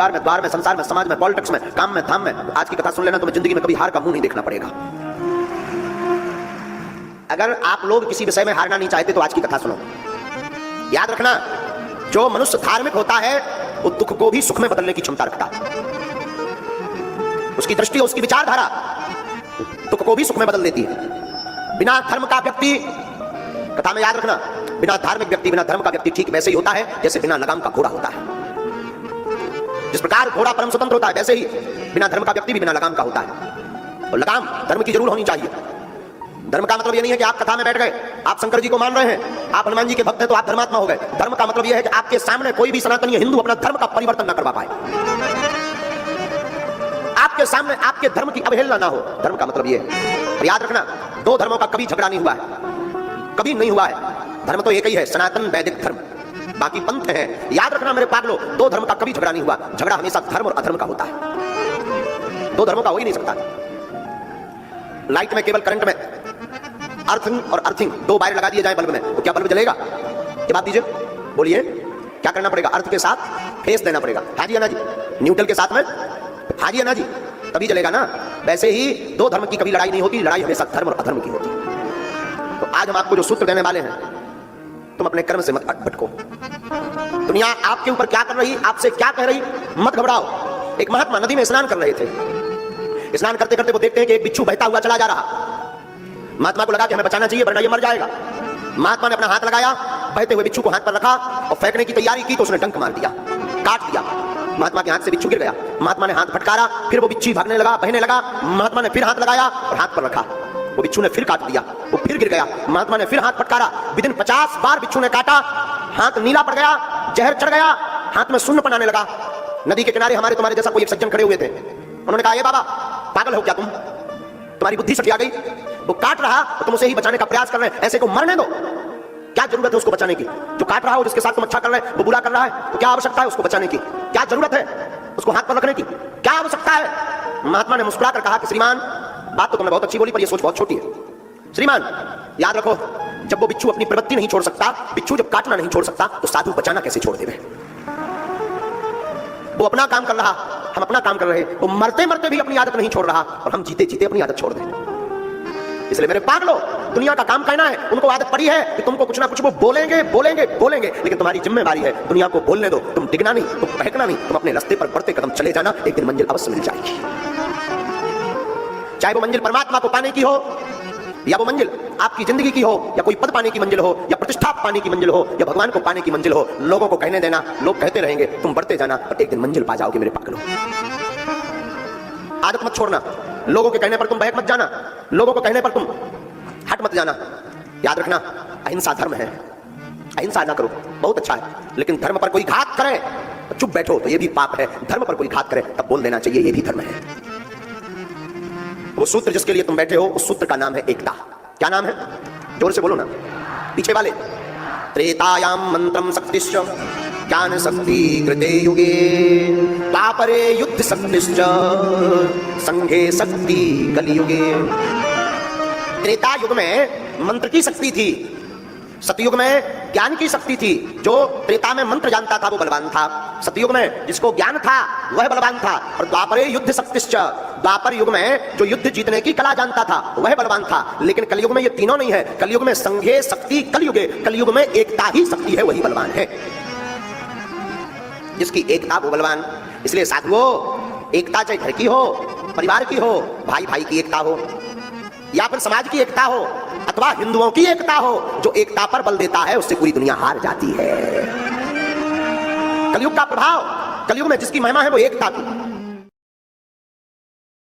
परिवार में, द्वार में, संसार में, समाज में, पॉलिटिक्स में, काम में, धाम में। आज की कथा सुन लेना, तुम्हें जिंदगी में कभी हार का मुंह नहीं देखना पड़ेगा। अगर आप लोग किसी विषय में हारना नहीं चाहते तो आज की कथा सुनो। याद रखना, जो मनुष्य धार्मिक होता है वो दुख को भी सुख में बदलने की क्षमता रखता है। उसकी दृष्टि, उसकी विचारधारा दुख को भी सुख में बदल देती है। बिना धर्म का व्यक्ति, कथा में याद रखना, बिना धार्मिक व्यक्ति, बिना धर्म का व्यक्ति ठीक वैसे ही होता है जैसे बिना लगाम का घोड़ा होता है। जिस प्रकार घोड़ा परम स्वतंत्र होता है, वैसे ही बिना धर्म का व्यक्ति भी बिना लगाम का होता है। और लगाम धर्म की जरूर होनी चाहिए। धर्म का मतलब यह नहीं है कि आप कथा में बैठ गए, आप शंकर जी को मान रहे हैं, आप हनुमान जी के भक्त हैं तो आप धर्मात्मा हो गए। धर्म का मतलब यह है कि आपके सामने कोई भी सनातनी हिंदू अपना धर्म का परिवर्तन न करवा पाए, आपके सामने आपके धर्म की अवहेलना ना हो। धर्म का मतलब यह है। और याद रखना, दो धर्मों का कभी झगड़ा नहीं हुआ है, कभी नहीं हुआ है। धर्म तो एक ही है, सनातन वैदिक धर्म, बाकी पंथ हैं। याद रखना मेरे पागलों, दो धर्म का कभी झगड़ा नहीं हुआ। झगड़ा हमेशा धर्म और अधर्म का होता है, दो धर्मों का हो ही नहीं सकता। लाइट में केवल करंट में अर्थिंग और अर्थिंग, दो वायर लगा दिए जाए बल्ब में, तो क्या बल्ब जलेगा? ये बात दीजिए, बोलिए क्या करना पड़ेगा? अर्थ के साथ फेस देना पड़ेगा। हाँ जी, ना जी। न्यूट्रल के साथ में हाँ जी, ना जी, तभी जलेगा ना। वैसे ही दो धर्म की कभी लड़ाई नहीं होती, लड़ाई हमेशा धर्म और अधर्म की होती है। तो आज हम आपको जो सूत्र देने वाले हैं, तुम अपने कर्म से मत भटको। दुनिया आपके ऊपर क्या कर रही, आपसे क्या कह रही, मत घबराओ। एक महात्मा नदी में स्नान कर रहे थे। स्नान करते करते वो देखते हैं कि एक बिच्छू बहता हुआ चला जा रहा। महात्मा को लगा कि हमें बचाना चाहिए वरना ये मर जाएगा। महात्मा ने अपना हाथ लगाया, बहते हुए बिच्छू को हाथ पर रखा और फेंकने की तैयारी की तो उसने डंक मार दिया, काट दिया। महात्मा के हाथ से बिच्छू गिर गया। महात्मा ने हाथ फटकारा, फिर वो बिच्छू भागने लगा, बहने लगा। महात्मा ने फिर हाथ लगाया और हाथ पर रखा, वो बिच्छू ने फिर काट दिया, वो फिर गिर गया। महात्मा ने फिर हाथ फटकारा, विदिन 50 बार बिच्छू ने काटा, हाथ नीला पड़ गया, जहर चढ़ गया, हाथ में सुन्न पनाने लगा। नदी के किनारे हमारे तुम्हारे जैसा कोई एक सज्जन खड़े हुए थे। उन्होंने कहा, ये बाबा पागल हो क्या तुम, तुम्हारी बुद्धि सटिया गई, वो काट रहा तो तुम उसे ही बचाने का प्रयास कर रहे हैं, ऐसे को मरने दो। क्या जरूरत है उसको बचाने की? जो काट रहा हो, जिसके साथ तुम अच्छा कर रहे हैं, वो बुरा कर रहा है, तो क्या आवश्यकता है उसको बचाने की? क्या जरूरत है उसको हाथ पर रखने की? क्या आवश्यकता है? महात्मा ने मुस्कुराकर कहा कि श्रीमान, बात तो तुमने बहुत अच्छी बोली पर यह सोच बहुत छोटी है। श्रीमान याद रखो, जब वो बिच्छू अपनी प्रवृत्ति नहीं छोड़ सकता, बिच्छू जब काटना नहीं छोड़ सकता, तो साधु बचाना कैसे छोड़ देवे? वो अपना काम कर रहा, हम अपना काम कर रहे। वो मरते मरते भी अपनी आदत नहीं छोड़ रहा और हम जीते जीते अपनी आदत छोड़ दें। इसलिए मेरे पागलों, दुनिया का काम कहना है, उनको आदत पड़ी है कि तुमको कुछ ना कुछ वो बोलेंगे बोलेंगे बोलेंगे, लेकिन तुम्हारी जिम्मेवारी है दुनिया को बोलने दो। तुम डिगना नहीं, तुम बहकना नहीं, तुम अपने रास्ते पर बढ़ते कदम चले जाना, एक दिन मंजिल अवश्य मिल जाएगी। चाहे वो मंजिल परमात्मा को पाने की हो, या वो मंजिल आपकी जिंदगी की हो, या कोई पद पाने की मंजिल हो, या प्रतिष्ठा पाने की मंजिल हो, या भगवान को पाने की मंजिल हो। लोगों को कहने देना, लोग कहते रहेंगे, तुम बढ़ते जाना और एक दिन मंजिल पा जाओगे मेरे पागलों। आदत मत छोड़ना, लोगों के कहने पर तुम बहक मत जाना, लोगों को कहने पर तुम हट मत जाना। याद रखना, अहिंसा धर्म है, अहिंसा ना करो, बहुत अच्छा है, लेकिन धर्म पर कोई घात करे तो चुप बैठो तो ये भी पाप है। धर्म पर कोई घात करे तब बोल देना चाहिए, ये भी धर्म है। वो सूत्र जिसके लिए तुम बैठे हो, उस सूत्र का नाम है एकता। क्या नाम है? जोर से बोलो ना, पीछे वाले। त्रेतायाम मंत्रम शक्तिश्च ज्ञान शक्ति कृते युगे, द्वापरे युद्ध शक्तिश्च संघे शक्ति कलियुगे। त्रेता युग में मंत्र की शक्ति थी, सतयुग में ज्ञान की शक्ति थी। जो त्रेता में मंत्र जानता था वो बलवान था, सतयुग में जिसको ज्ञान था वह बलवान था, और द्वापरे युद्ध शक्तिश्च, द्वापर युग में जो युद्ध जीतने की कला जानता था वह बलवान था। लेकिन कलयुग में ये तीनों नहीं है। कलयुग में संघे शक्ति कलयुगे, कलयुग में एकता ही शक्ति है, वही बलवान है। जिसकी एकता वो बलवान। इसलिए साधुओं, एकता चाहे घर की हो, परिवार की हो, भाई भाई की एकता हो, या फिर समाज की एकता हो, अथवा हिंदुओं की एकता हो, जो एकता पर बल देता है उससे पूरी दुनिया हार जाती है। कलयुग का प्रभाव, कलयुग में जिसकी महिमा है वो एकता की।